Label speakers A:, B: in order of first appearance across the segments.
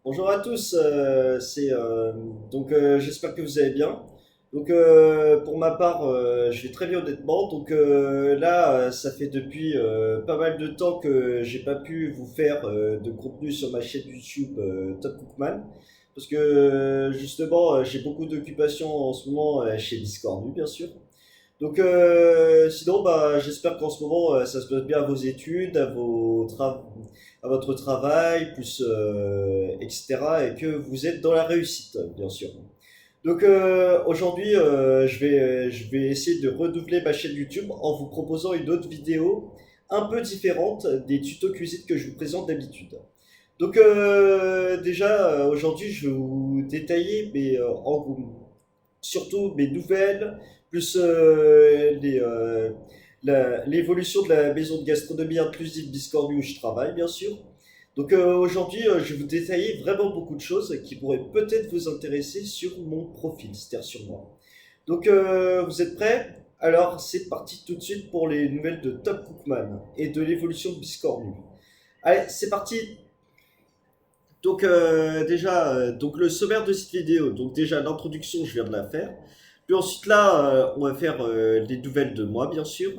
A: Bonjour à tous, j'espère que vous allez bien. Pour ma part, je vais très bien honnêtement. Ça fait depuis pas mal de temps que j'ai pas pu vous faire de contenu sur ma chaîne YouTube Top Cookman parce que justement j'ai beaucoup d'occupations en ce moment chez Discordu bien sûr. Sinon, j'espère qu'en ce moment, ça se passe bien à vos études, à votre travail, etc., et que vous êtes dans la réussite, bien sûr. Aujourd'hui, je vais essayer de redoubler ma chaîne YouTube en vous proposant une autre vidéo un peu différente des tutos cuisine que je vous présente d'habitude. Aujourd'hui, je vais vous détailler surtout mes nouvelles, plus l'évolution de la maison de gastronomie inclusive Biscornu où je travaille, bien sûr. Aujourd'hui, je vais vous détailler vraiment beaucoup de choses qui pourraient peut-être vous intéresser sur mon profil, c'est-à-dire sur moi. Vous êtes prêts? Alors, c'est parti tout de suite pour les nouvelles de Top Cookman et de l'évolution de Biscornu. Allez, c'est parti. Donc le sommaire de cette vidéo. Donc déjà l'introduction, je viens de la faire. Puis ensuite on va faire les nouvelles de moi, bien sûr.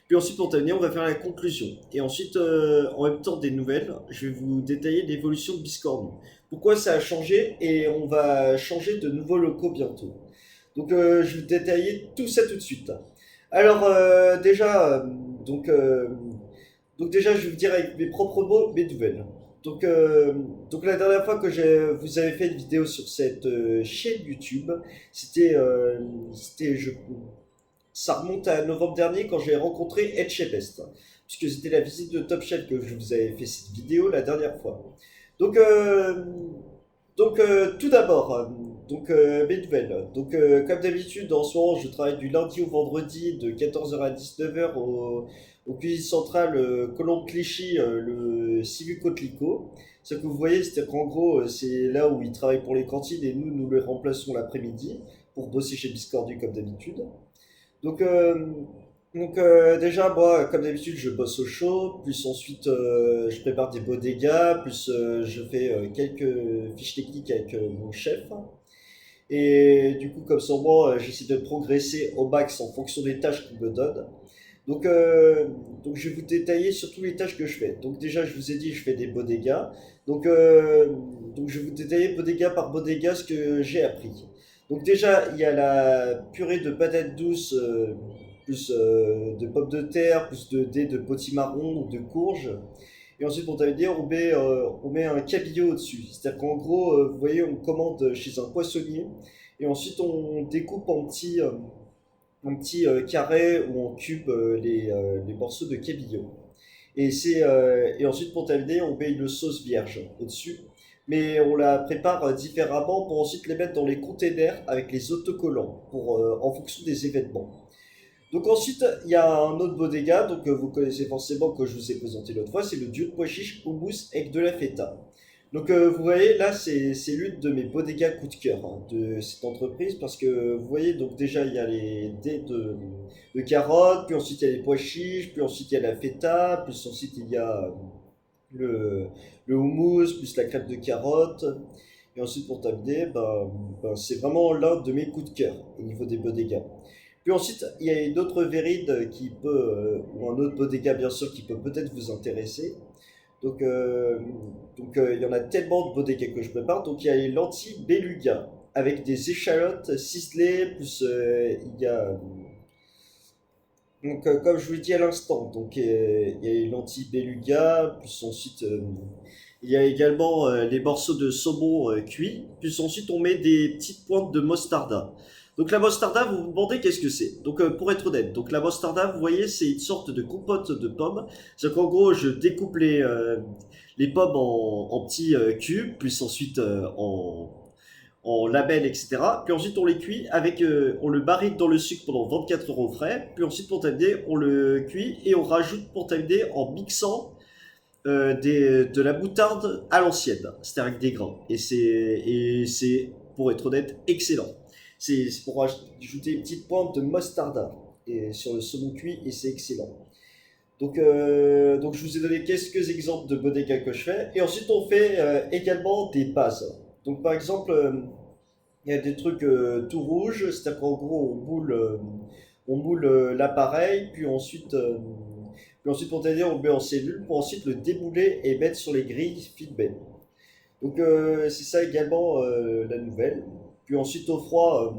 A: Puis ensuite, pour terminer, on va faire la conclusion. Et ensuite, en même temps des nouvelles, je vais vous détailler l'évolution de Biscornu. Pourquoi ça a changé et on va changer de nouveaux locaux bientôt. Je vais détailler tout ça tout de suite. Alors donc, euh, déjà, je vais vous dire avec mes propres mots mes nouvelles. Donc, euh, la dernière fois que vous avez fait une vidéo sur cette chaîne YouTube, c'était, euh, c'était, je, ça remonte à novembre dernier quand j'ai rencontré Ed Chebest, puisque c'était la visite de Top Chef que je vous avais fait cette vidéo la dernière fois. Donc, euh, tout d'abord, mes nouvelles. Comme d'habitude, en ce moment, je travaille du lundi au vendredi de 14h à 19h au cuisine centrale Colombe Clichy, le Civu Coquelicot. Ce que vous voyez, c'est qu'en gros, c'est là où ils travaillent pour les cantines et nous les remplaçons l'après-midi pour bosser chez Biscordu comme d'habitude. Donc, euh, Déjà, moi, comme d'habitude, je bosse au chaud, plus ensuite, je prépare des bodegas, plus je fais quelques fiches techniques avec mon chef. Et du coup, comme ça, moi, j'essaie de progresser au max en fonction des tâches qu'il me donne. Donc, euh, je vais vous détailler surtout les tâches que je fais. Donc, déjà, je vous ai dit, je fais des bodegas. Je vais vous détailler bodega par bodega ce que j'ai appris. Donc, déjà, il y a la purée de patates douces, plus de pommes de terre, plus de dés de potimarron ou de courge. Et ensuite, pour terminer, on met un cabillaud au-dessus. C'est-à-dire qu'en gros, vous voyez, on commande chez un poissonnier. Et ensuite, on découpe en petits carrés ou en cubes les morceaux de cabillaud. Et ensuite, pour terminer, on met une sauce vierge au-dessus. Mais on la prépare différemment pour ensuite les mettre dans les containers avec les autocollants en fonction des événements. Donc ensuite, il y a un autre bodega, vous connaissez forcément que je vous ai présenté l'autre fois, c'est le dieu de pois chiche hummus avec de la feta. Vous voyez, là, c'est l'une de mes bodegas coup de cœur de cette entreprise parce que vous voyez, donc déjà, il y a les dés de carottes, puis ensuite il y a les pois chiches, puis ensuite il y a la feta, puis ensuite il y a le, le houmous, plus la crêpe de carottes. Et ensuite, pour terminer, c'est vraiment l'un de mes coups de cœur au niveau des bodegas. Puis ensuite, il y a une autre véride ou un autre bodega bien sûr qui peut peut-être vous intéresser. Il y en a tellement de bodegas que je prépare. Donc il y a les lentilles beluga avec des échalotes ciselées, plus il y a comme je vous l'ai dit à l'instant, il y a les lentilles beluga, plus ensuite il y a également les morceaux de saumon cuits, puis ensuite on met des petites pointes de mostarda. Donc la mostarda, vous vous demandez qu'est-ce que c'est. Pour être honnête, donc la mostarda, vous voyez, c'est une sorte de compote de pommes. C'est qu'en gros, je découpe les pommes en petits cubes, puis ensuite en lamelles, etc. Puis ensuite, on les cuit on le barrique dans le sucre pendant 24 heures au frais. Puis ensuite, pour terminer, on le cuit et on rajoute pour terminer en mixant de la moutarde à l'ancienne, c'est-à-dire avec des grains. Pour être honnête, excellent. C'est pour ajouter une petite pointe de mostarda sur le saumon cuit et c'est excellent. Donc je vous ai donné quelques exemples de bodega que je fais. Et ensuite, on fait également des bases. Donc par exemple, il y a des trucs tout rouges, c'est-à-dire qu'en gros, on moule l'appareil, puis ensuite, pour t'aider, on le met en cellule, pour ensuite le démouler et mettre sur les grilles feedback. Donc c'est ça également la nouvelle. Puis ensuite au froid,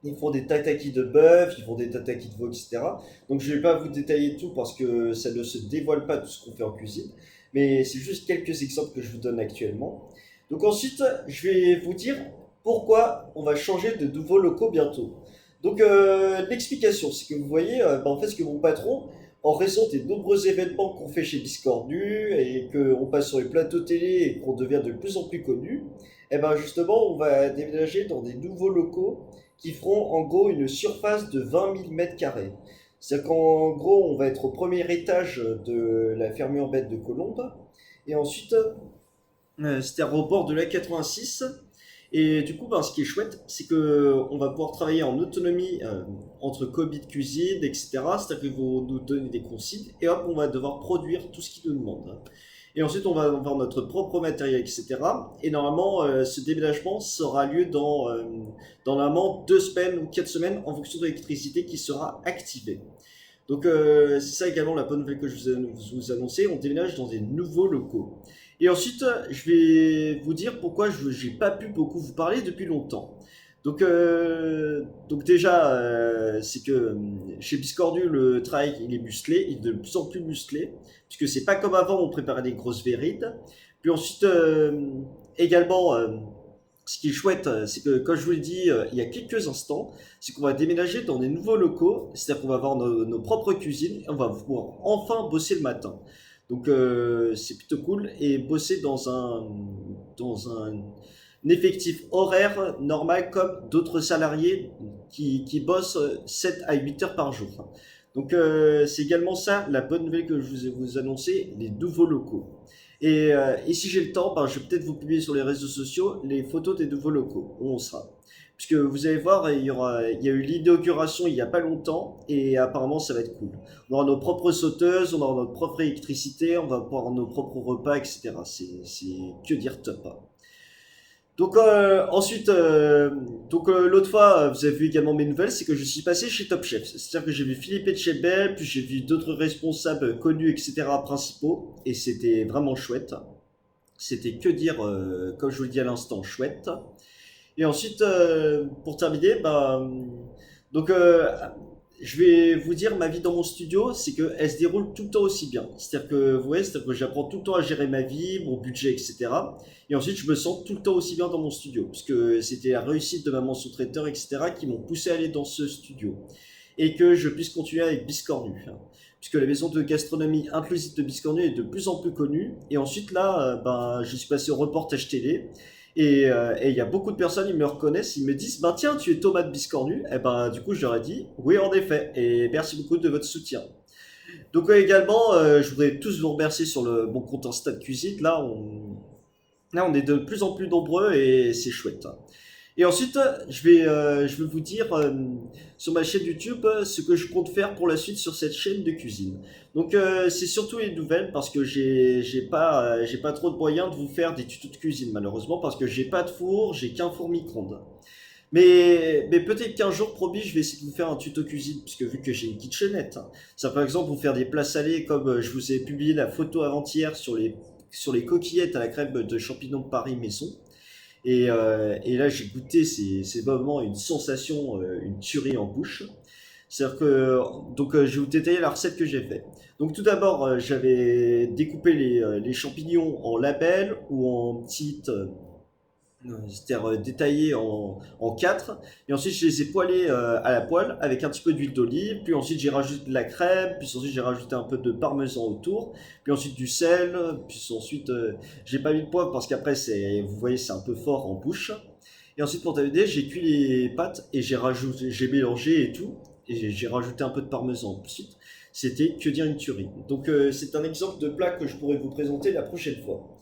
A: ils font des tataki de bœuf, ils font des tataki de veau, etc. Donc je ne vais pas vous détailler tout parce que ça ne se dévoile pas tout ce qu'on fait en cuisine. Mais c'est juste quelques exemples que je vous donne actuellement. Donc ensuite, je vais vous dire pourquoi on va changer de nouveaux locaux bientôt. Donc l'explication, c'est que vous voyez, en fait, ce que mon patron, en raison des nombreux événements qu'on fait chez Biscornu et qu'on passe sur les plateaux télé et qu'on devient de plus en plus connu, eh ben justement, on va déménager dans des nouveaux locaux qui feront en gros une surface de 20 000 mètres carrés. C'est-à-dire qu'en gros, on va être au premier étage de la ferme urbaine de Colombes et ensuite, c'était au bord de la 86. Et du coup, ben, ce qui est chouette, c'est que on va pouvoir travailler en autonomie entre commis de cuisine, etc. C'est-à-dire qu'ils vont nous donner des consignes et hop, on va devoir produire tout ce qu'ils nous demandent. Et ensuite, on va avoir notre propre matériel, etc. Et normalement, ce déménagement aura lieu dans normalement 2 semaines ou 4 semaines en fonction de l'électricité qui sera activée. Donc c'est ça également la bonne nouvelle que je vous annoncer. On déménage dans des nouveaux locaux. Et ensuite, je vais vous dire pourquoi je n'ai pas pu beaucoup vous parler depuis longtemps. Donc déjà, c'est que chez Biscornu, le travail il est musclé, il est de plus en plus musclé, puisque c'est pas comme avant, on préparait des grosses vérides. Puis ensuite, également, ce qui est chouette, c'est que, comme je vous l'ai dit il y a quelques instants, c'est qu'on va déménager dans des nouveaux locaux, c'est-à-dire qu'on va avoir nos propres cuisines et on va pouvoir enfin bosser le matin. Donc c'est plutôt cool et bosser dans un effectif horaire normal comme d'autres salariés qui bossent 7 à 8 heures par jour. Donc c'est également ça la bonne nouvelle que je vous annoncer, les nouveaux locaux. Et si j'ai le temps, ben, je vais peut-être vous publier sur les réseaux sociaux les photos des nouveaux locaux où on sera. Puisque vous allez voir, il y a eu l'inauguration il n'y a pas longtemps et apparemment ça va être cool. On aura nos propres sauteuses, on aura notre propre électricité, on va pouvoir avoir nos propres repas, etc. C'est que dire top, hein. Donc ensuite, l'autre fois, vous avez vu également mes nouvelles, c'est que je suis passé chez Top Chef. C'est-à-dire que j'ai vu Philippe Etchebel, puis j'ai vu d'autres responsables connus, etc. principaux, et c'était vraiment chouette. C'était que dire, comme je vous le dis à l'instant, chouette. Et ensuite, pour terminer, donc je vais vous dire ma vie dans mon studio, c'est qu'elle se déroule tout le temps aussi bien. C'est-à-dire que, vous voyez, c'est-à-dire que j'apprends tout le temps à gérer ma vie, mon budget, etc. Et ensuite, je me sens tout le temps aussi bien dans mon studio, puisque c'était la réussite de ma sous-traiteur, etc., qui m'ont poussé à aller dans ce studio. Et que je puisse continuer avec Biscornu, hein. Puisque la maison de gastronomie inclusive de Biscornu est de plus en plus connue. Et ensuite, là, je suis passé au reportage télé. Et il y a beaucoup de personnes, ils me reconnaissent, ils me disent, ben tiens, tu es Thomas de Biscornu. Et ben du coup, je leur ai dit, oui, en effet. Et merci beaucoup de votre soutien. Donc également, je voudrais tous vous remercier sur mon compte Insta de cuisine. Là, on est de plus en plus nombreux et c'est chouette, hein. Et ensuite, je vais vous dire sur ma chaîne YouTube ce que je compte faire pour la suite sur cette chaîne de cuisine. Donc, c'est surtout les nouvelles parce que j'ai pas trop de moyens de vous faire des tutos de cuisine malheureusement parce que j'ai pas de four, j'ai qu'un four micro-ondes. Mais peut-être qu'un jour, promis, je vais essayer de vous faire un tuto cuisine, puisque vu que j'ai une kitchenette, hein. Ça, par exemple, vous faire des plats salés, comme je vous ai publié la photo avant-hier sur les coquillettes à la crème de champignons de Paris maison. Et là, j'ai goûté, c'est vraiment une sensation, une tuerie en bouche. C'est-à-dire que, donc, je vais vous détailler la recette que j'ai faite. Donc, tout d'abord, j'avais découpé les champignons en labels ou en petites, c'est-à-dire détaillés en 4. Et ensuite, je les ai poêlés à la poêle avec un petit peu d'huile d'olive. Puis ensuite, j'ai rajouté de la crème. Puis ensuite, j'ai rajouté un peu de parmesan autour. Puis ensuite, du sel. Puis ensuite, j'ai pas mis de poivre parce qu'après, vous voyez, c'est un peu fort en bouche. Et ensuite, pour t'aider, j'ai cuit les pâtes et j'ai mélangé et tout. Et j'ai rajouté un peu de parmesan ensuite. C'était que dire une tuerie. Donc, c'est un exemple de plat que je pourrais vous présenter la prochaine fois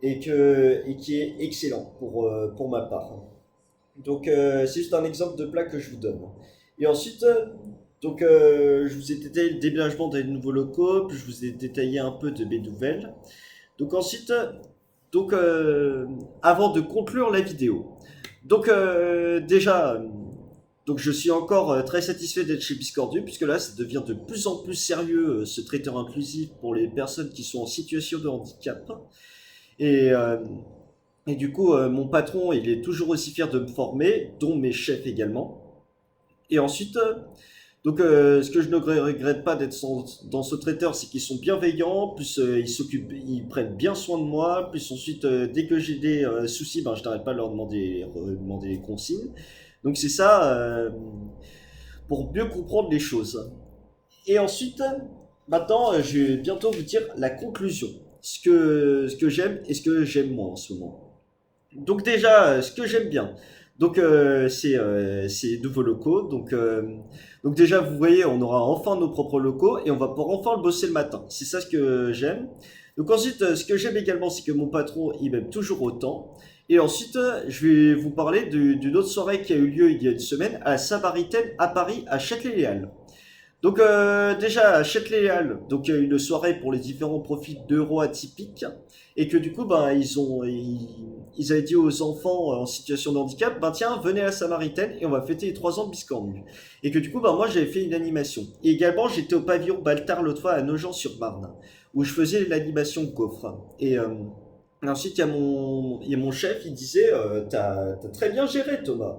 A: et qui est excellent pour ma part. Donc c'est juste un exemple de plat que je vous donne. Et ensuite, Donc, je vous ai détaillé le déménagement des nouveaux locaux, puis je vous ai détaillé un peu de mes nouvelles. Donc ensuite, donc avant de conclure la vidéo, donc déjà, donc je suis encore très satisfait d'être chez Biscordu, puisque là, ça devient de plus en plus sérieux ce traiteur inclusif pour les personnes qui sont en situation de handicap. Et, euh, et du coup, mon patron, il est toujours aussi fier de me former, dont mes chefs également. Et ensuite, ce que je ne regrette pas d'être dans ce traiteur, c'est qu'ils sont bienveillants, plus ils s'occupent, ils prennent bien soin de moi, plus ensuite, dès que j'ai des soucis, ben, je n'arrête pas de leur demander les consignes. Donc c'est ça, pour mieux comprendre les choses. Et ensuite, maintenant, je vais bientôt vous dire la conclusion, ce que j'aime et ce que j'aime moins en ce moment. Donc déjà, ce que j'aime bien, donc c'est les nouveaux locaux. Donc déjà, vous voyez, on aura enfin nos propres locaux et on va pouvoir enfin le bosser le matin. C'est ça ce que j'aime. Donc ensuite, ce que j'aime également, c'est que mon patron, il m'aime toujours autant. Et ensuite, je vais vous parler d'une autre soirée qui a eu lieu il y a une semaine à la Samaritaine à Paris, à Châtelet-Les-Halles. Donc déjà à Châtelet-Les-Halles, donc il y a une soirée pour les différents profils d'euros atypiques et que du coup ben ils avaient dit aux enfants en situation de handicap ben tiens venez à la Samaritaine et on va fêter les 3 ans de Biscornu et que du coup ben moi j'avais fait une animation et également j'étais au pavillon Baltard l'autre fois à Nogent-sur-Marne où je faisais l'animation gaufre et ensuite il y a mon chef il disait t'as très bien géré Thomas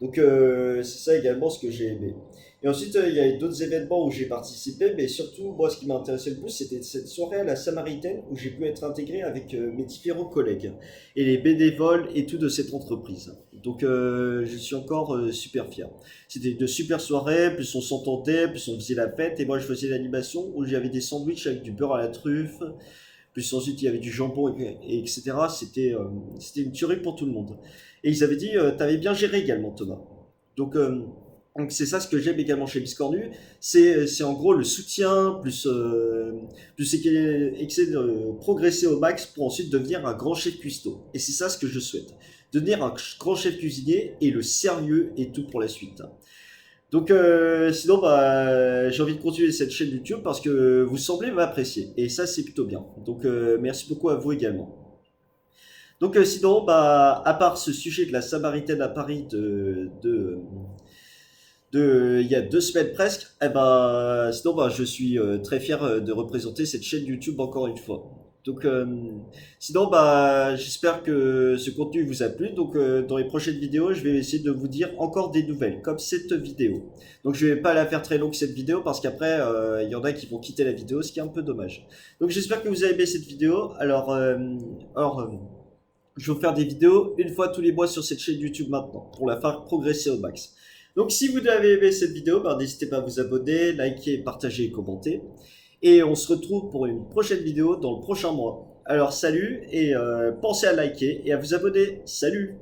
A: donc c'est ça également ce que j'ai aimé. Et ensuite, il y a d'autres événements où j'ai participé, mais surtout, moi, ce qui m'a intéressé le plus, c'était cette soirée à la Samaritaine où j'ai pu être intégré avec mes différents collègues et les bénévoles et tout de cette entreprise. Donc, je suis encore super fier. C'était de super soirées, plus on s'entendait, plus on faisait la fête, et moi, je faisais l'animation où j'avais des sandwichs avec du beurre à la truffe, plus ensuite, il y avait du jambon, etc. C'était une tuerie pour tout le monde. Et ils avaient dit, t'avais bien géré également, Thomas. Donc, euh, donc c'est ça ce que j'aime également chez Biscornu, c'est en gros le soutien plus essayer de progresser au max pour ensuite devenir un grand chef cuistot. Et c'est ça ce que je souhaite, devenir un grand chef cuisinier et le sérieux et tout pour la suite. Donc sinon bah j'ai envie de continuer cette chaîne YouTube parce que vous semblez m'apprécier et ça c'est plutôt bien. Donc merci beaucoup à vous également. Donc sinon bah à part ce sujet de la Samaritaine à Paris il y a 2 semaines presque, eh ben, sinon bah, je suis très fier de représenter cette chaîne YouTube encore une fois. Donc sinon bah j'espère que ce contenu vous a plu. Donc dans les prochaines vidéos, je vais essayer de vous dire encore des nouvelles comme cette vidéo. Donc je vais pas la faire très longue cette vidéo parce qu'après il y en a qui vont quitter la vidéo, ce qui est un peu dommage. Donc j'espère que vous avez aimé cette vidéo. Alors je vais vous faire des vidéos une fois tous les mois sur cette chaîne YouTube maintenant pour la faire progresser au max. Donc si vous avez aimé cette vidéo, ben, n'hésitez pas à vous abonner, liker, partager et commenter. Et on se retrouve pour une prochaine vidéo dans le prochain mois. Alors salut et pensez à liker et à vous abonner. Salut!